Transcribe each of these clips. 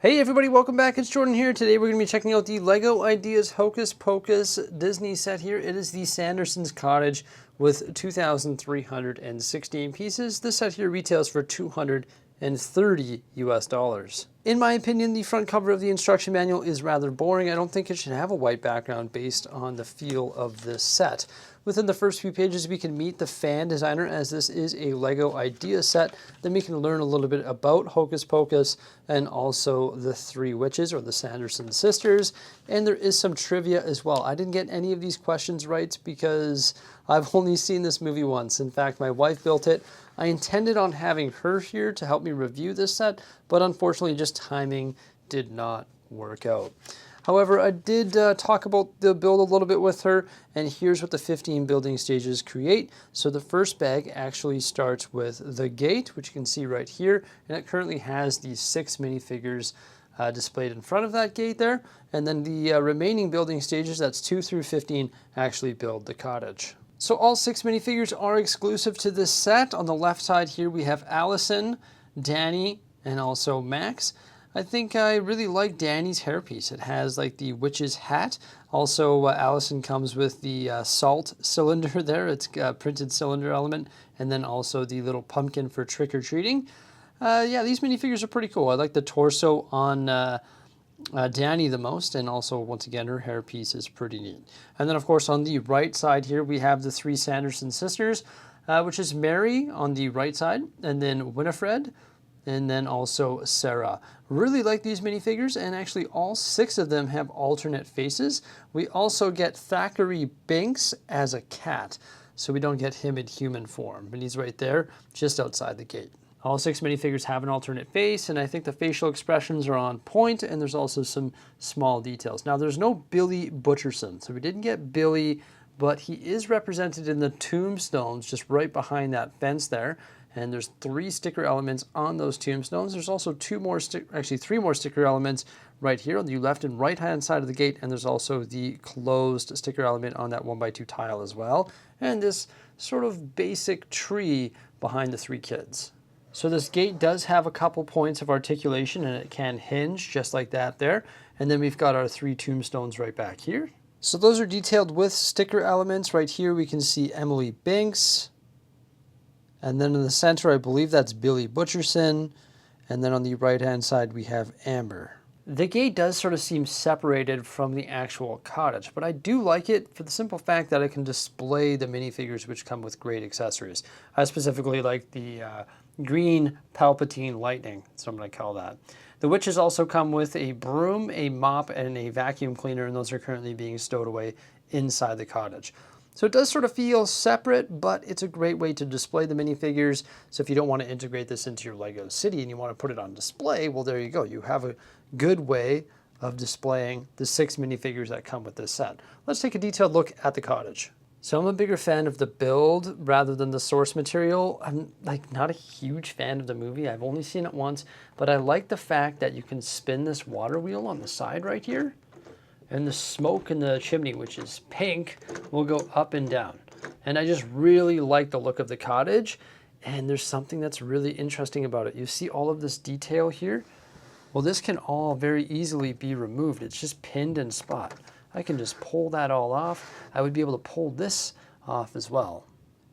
Hey everybody, welcome back. It's Jordan here. Today we're going to be checking out the LEGO Ideas Hocus Pocus Disney set here. It is the Sanderson's Cottage with 2,316 pieces. This set here retails for $230 US. In my opinion, the front cover of the instruction manual is rather boring. I don't think it should have a white background based on the feel of this set. Within the first few pages, we can meet the fan designer, as this is a LEGO Idea set. Then we can learn a little bit about Hocus Pocus and also the three witches, or the Sanderson sisters. And there is some trivia as well. I didn't get any of these questions right because I've only seen this movie once. In fact, my wife built it. I intended on having her here to help me review this set, but unfortunately just timing did not work out. However, I did talk about the build a little bit with her, and here's what the 15 building stages create. So the first bag actually starts with the gate, which you can see right here, and it currently has these 6 minifigures displayed in front of that gate there. And then the remaining building stages, that's 2 through 15, actually build the cottage. So all 6 minifigures are exclusive to this set. On the left side here, we have Allison, Danny, and also Max. I think I really like Danny's hairpiece. It has like the witch's hat. Also, Allison comes with the salt cylinder there. It's a printed cylinder element. And then also the little pumpkin for trick-or-treating. Yeah, these minifigures are pretty cool. I like the torso on Danny the most. And also, once again, her hairpiece is pretty neat. And then, of course, on the right side here, we have the 3 Sanderson sisters, which is Mary on the right side. And then Winifred. And then also Sarah. Really like these minifigures, and actually all 6 of them have alternate faces. We also get Thackeray Binks as a cat, so we don't get him in human form, but he's right there just outside the gate. All 6 minifigures have an alternate face, and I think the facial expressions are on point, and there's also some small details. Now, there's no Billy Butcherson, so we didn't get Billy, but he is represented in the tombstones just right behind that fence there. And there's 3 sticker elements on those tombstones. There's also 3 more sticker elements right here on the left and right hand side of the gate. And there's also the closed sticker element on that 1x2 tile as well. And this sort of basic tree behind the 3 kids. So this gate does have a couple points of articulation, and it can hinge just like that there. And then we've got our 3 tombstones right back here. So those are detailed with sticker elements. Right here we can see Emily Binks. And then in the center, I believe that's Billy Butcherson. And then on the right-hand side, we have Amber. The gate does sort of seem separated from the actual cottage, but I do like it for the simple fact that I can display the minifigures, which come with great accessories. I specifically like the green Palpatine lightning. That's what I'm going to call that. The witches also come with a broom, a mop, and a vacuum cleaner, and those are currently being stowed away inside the cottage. So it does sort of feel separate, but it's a great way to display the minifigures. So if you don't want to integrate this into your LEGO city and you want to put it on display, well, there you go. You have a good way of displaying the 6 minifigures that come with this set. Let's take a detailed look at the cottage. So I'm a bigger fan of the build rather than the source material. I'm not a huge fan of the movie. I've only seen it once, but I like the fact that you can spin this water wheel on the side right here. And the smoke in the chimney, which is pink, will go up and down. And I just really like the look of the cottage. And there's something that's really interesting about it. You see all of this detail here? Well, this can all very easily be removed. It's just pinned in spot. I can just pull that all off. I would be able to pull this off as well.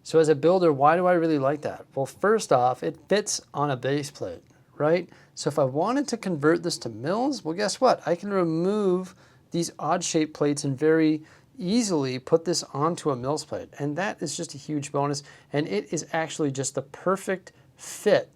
So as a builder, why do I really like that? Well, first off, it fits on a base plate, right? So if I wanted to convert this to mills, well, guess what? I can remove these odd-shaped plates and very easily put this onto a mills plate. And that is just a huge bonus. And it is actually just the perfect fit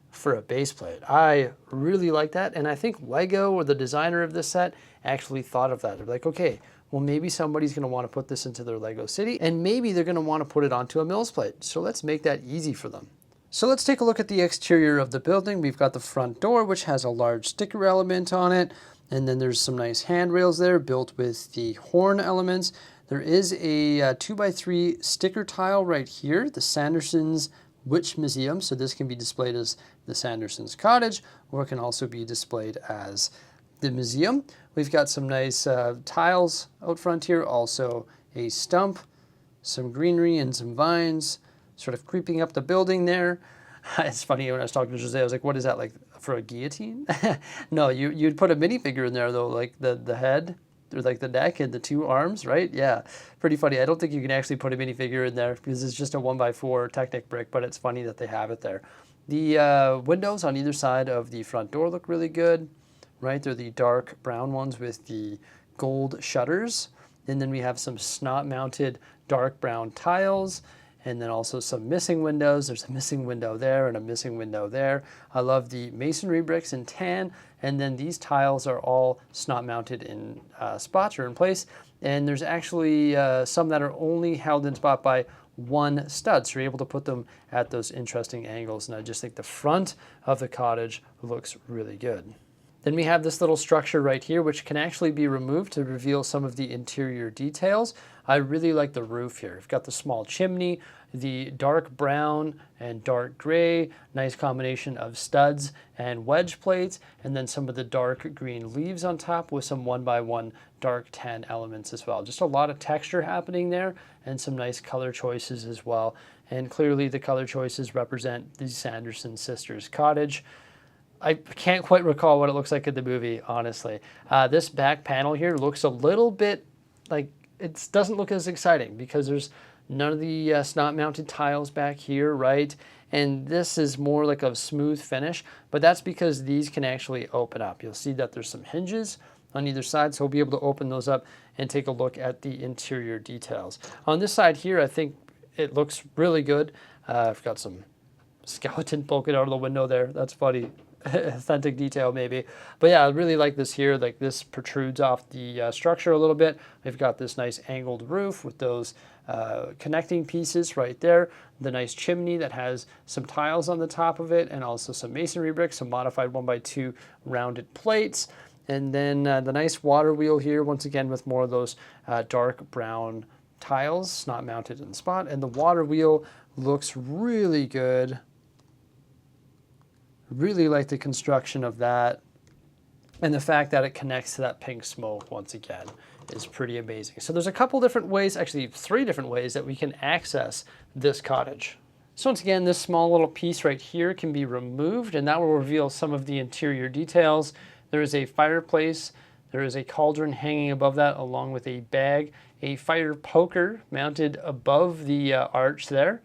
for a base plate. I really like that. And I think LEGO, or the designer of this set, actually thought of that. They're like, okay, well, maybe somebody's going to want to put this into their LEGO city, and maybe they're going to want to put it onto a mills plate. So let's make that easy for them. So let's take a look at the exterior of the building. We've got the front door, which has a large sticker element on it. And then there's some nice handrails there built with the horn elements. There is a 2x3 sticker tile right here, the Sanderson's Witch Museum. So this can be displayed as the Sanderson's Cottage, or it can also be displayed as the museum. We've got some nice tiles out front here, also a stump, some greenery and some vines sort of creeping up the building there. It's funny, when I was talking to Jose, I was like, what is that, like For a guillotine? No, you'd put a minifigure in there though, like the head, or like the neck and the 2 arms, right? Yeah, pretty funny. I don't think you can actually put a minifigure in there because it's just a 1x4 Technic brick, but it's funny that they have it there. The windows on either side of the front door look really good, right? They're the dark brown ones with the gold shutters. And then we have some snot-mounted dark brown tiles, and then also some missing windows. There's a missing window there and a missing window there. I love the masonry bricks in tan, and then these tiles are all snot-mounted in spots or in place. And there's actually some that are only held in spot by 1 stud, so you're able to put them at those interesting angles. And I just think the front of the cottage looks really good. Then we have this little structure right here, which can actually be removed to reveal some of the interior details. I really like the roof here. We've got the small chimney, the dark brown and dark gray, nice combination of studs and wedge plates, and then some of the dark green leaves on top with some 1x1 dark tan elements as well. Just a lot of texture happening there and some nice color choices as well. And clearly the color choices represent the Sanderson sisters' cottage. I can't quite recall what it looks like in the movie, honestly. This back panel here looks a little bit like, it doesn't look as exciting because there's none of the snot-mounted tiles back here, right? And this is more like a smooth finish, but that's because these can actually open up. You'll see that there's some hinges on either side, so we'll be able to open those up and take a look at the interior details. On this side here, I think it looks really good. I've got some skeleton poking out of the window there. That's funny. Authentic detail maybe, but yeah, I really like this here. Like, this protrudes off the structure a little bit. We've got this nice angled roof with those connecting pieces right there, the nice chimney that has some tiles on the top of it, and also some masonry bricks, some modified 1x2 rounded plates, and then the nice water wheel here, once again with more of those dark brown tiles not mounted in the spot. And the water wheel looks really good. Really like the construction of that, and the fact that it connects to that pink smoke once again is pretty amazing. So there's a couple different ways, actually 3 different ways that we can access this cottage. So once again, this small little piece right here can be removed, and that will reveal some of the interior details. There is a fireplace, there is a cauldron hanging above that along with a bag, a fire poker mounted above the arch there.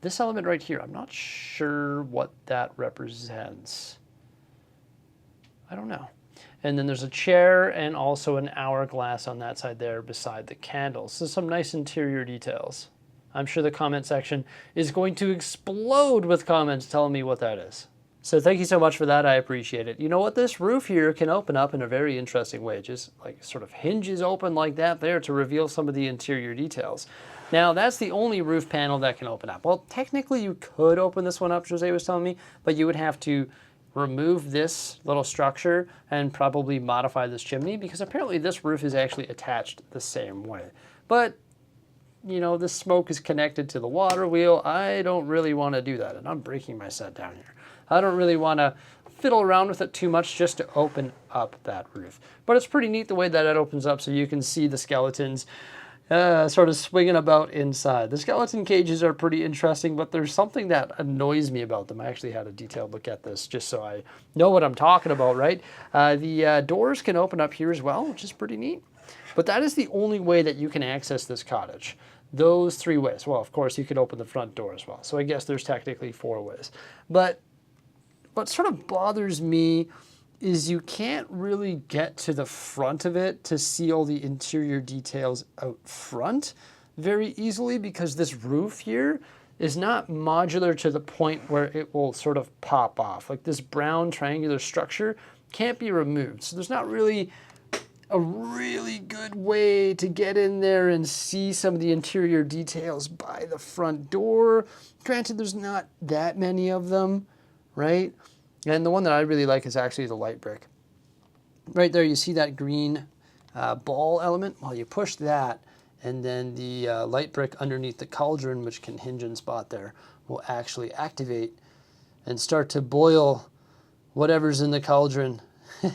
This element right here, I'm not sure what that represents. I don't know. And then there's a chair and also an hourglass on that side there beside the candles. So some nice interior details. I'm sure the comment section is going to explode with comments telling me what that is. So thank you so much for that. I appreciate it. You know what? This roof here can open up in a very interesting way. Just like sort of hinges open like that there to reveal some of the interior details. Now, that's the only roof panel that can open up. Well, technically you could open this one up, Jose was telling me, but you would have to remove this little structure and probably modify this chimney, because apparently this roof is actually attached the same way. But, you know, the smoke is connected to the water wheel. I don't really want to do that, and I'm breaking my set down here. I don't really want to fiddle around with it too much just to open up that roof. But it's pretty neat the way that it opens up, so you can see the skeletons sort of swinging about inside. The skeleton cages are pretty interesting, but there's something that annoys me about them. I actually had a detailed look at this just so I know what I'm talking about, right? The doors can open up here as well, which is pretty neat. But that is the only way that you can access this cottage. Those 3 ways. Well, of course, you could open the front door as well. So I guess there's technically 4 ways. But what sort of bothers me is you can't really get to the front of it to see all the interior details out front very easily, because this roof here is not modular to the point where it will sort of pop off. Like, this brown triangular structure can't be removed. So there's not really a really good way to get in there and see some of the interior details by the front door. Granted, there's not that many of them, right? And the one that I really like is actually the light brick. Right there, you see that green ball element? Well, you push that, and then the light brick underneath the cauldron, which can hinge and spot there, will actually activate and start to boil whatever's in the cauldron. I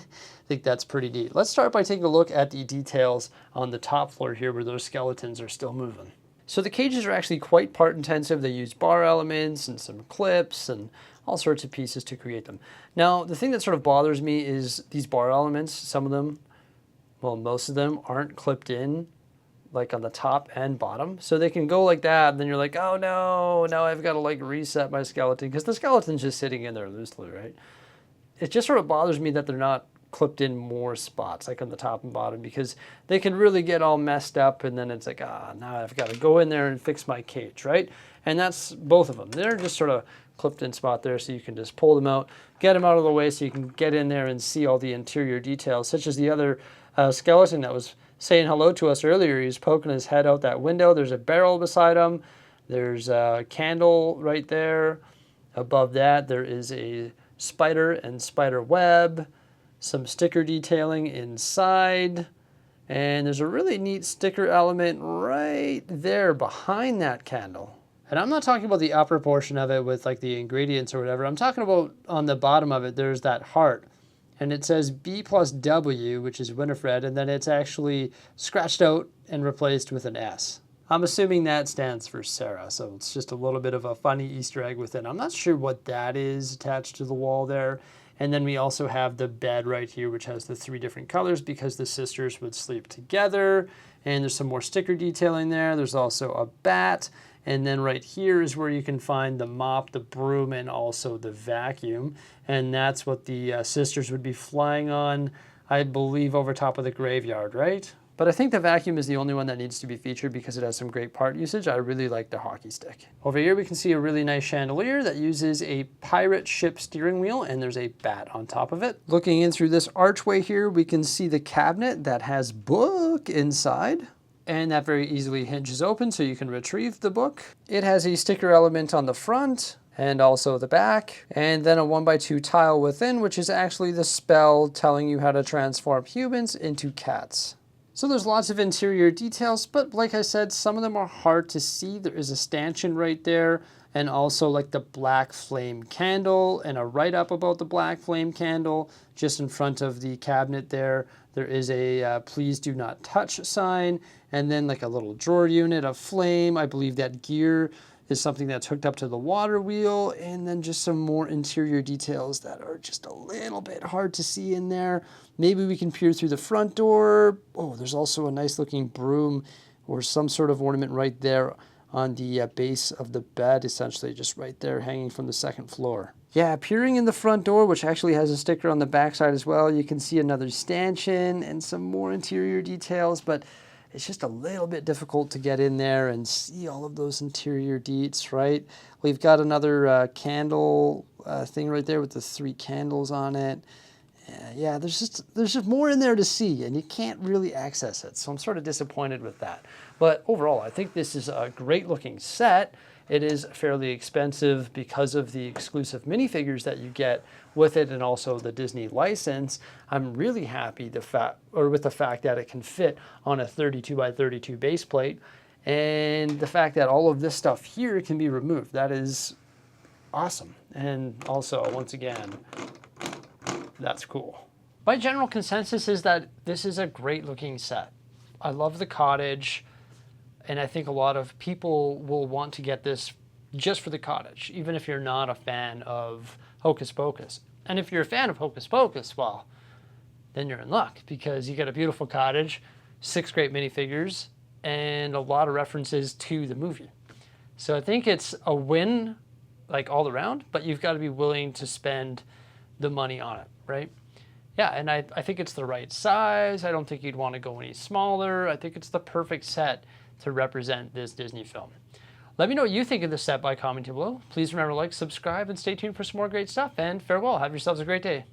think that's pretty neat. Let's start by taking a look at the details on the top floor here where those skeletons are still moving. So the cages are actually quite part intensive. They use bar elements and some clips and all sorts of pieces to create them. Now, the thing that sort of bothers me is these bar elements, some of them, well, most of them aren't clipped in like on the top and bottom. So they can go like that, and then you're like, oh no, now I've got to like reset my skeleton because the skeleton's just sitting in there loosely, right? It just sort of bothers me that they're not clipped in more spots like on the top and bottom, because they can really get all messed up, and then it's like, now I've got to go in there and fix my cage, right? And that's both of them. They're just sort of clipped in spot there, so you can just pull them out, get them out of the way so you can get in there and see all the interior details, such as the other skeleton that was saying hello to us earlier. He's poking his head out that window. There's a barrel beside him. There's a candle right there. Above that, there is a spider and spider web, some sticker detailing inside, and there's a really neat sticker element right there behind that candle. And I'm not talking about the upper portion of it with like the ingredients or whatever. I'm talking about on the bottom of it, there's that heart. And it says B+W, which is Winifred, and then it's actually scratched out and replaced with an S. I'm assuming that stands for Sarah, so it's just a little bit of a funny Easter egg within. I'm not sure what that is attached to the wall there. And then we also have the bed right here, which has the 3 different colors because the sisters would sleep together. And there's some more sticker detailing there. There's also a bat. And then right here is where you can find the mop, the broom, and also the vacuum. And that's what the sisters would be flying on, I believe, over top of the graveyard, right? But I think the vacuum is the only one that needs to be featured because it has some great part usage. I really like the hockey stick. Over here we can see a really nice chandelier that uses a pirate ship steering wheel, and there's a bat on top of it. Looking in through this archway here, we can see the cabinet that has book inside. And that very easily hinges open so you can retrieve the book. It has a sticker element on the front and also the back, and then a 1x2 tile within, which is actually the spell telling you how to transform humans into cats. So there's lots of interior details, but like I said, some of them are hard to see. There is a stanchion right there, and also like the black flame candle, and a write-up about the black flame candle just in front of the cabinet there. There is a please do not touch sign, and then like a little drawer unit of flame. I believe that gear is something that's hooked up to the water wheel, and then just some more interior details that are just a little bit hard to see in there. Maybe we can peer through the front door. Oh, there's also a nice looking broom or some sort of ornament right there on the base of the bed, essentially just right there hanging from the second floor. Yeah, peering in the front door, which actually has a sticker on the backside as well, you can see another stanchion and some more interior details, but it's just a little bit difficult to get in there and see all of those interior deets, right? We've got another candle thing right there with the 3 candles on it. Yeah, there's just more in there to see, and you can't really access it. So I'm sort of disappointed with that. But overall, I think this is a great looking set. It is fairly expensive because of the exclusive minifigures that you get with it, and also the Disney license. I'm really happy with the fact that it can fit on a 32x32 base plate, and the fact that all of this stuff here can be removed. That is awesome. And also, once again, that's cool. My general consensus is that this is a great looking set. I love the cottage, and I think a lot of people will want to get this just for the cottage, even if you're not a fan of Hocus Pocus. And if you're a fan of Hocus Pocus, well, then you're in luck, because you get a beautiful cottage, 6 great minifigures, and a lot of references to the movie. So I think it's a win, like all around, but you've got to be willing to spend the money on it, right? Yeah, and I think it's the right size. I don't think you'd want to go any smaller. I think it's the perfect set to represent this Disney film. Let me know what you think of this set by commenting below. Please remember to like, subscribe, and stay tuned for some more great stuff. And farewell. Have yourselves a great day.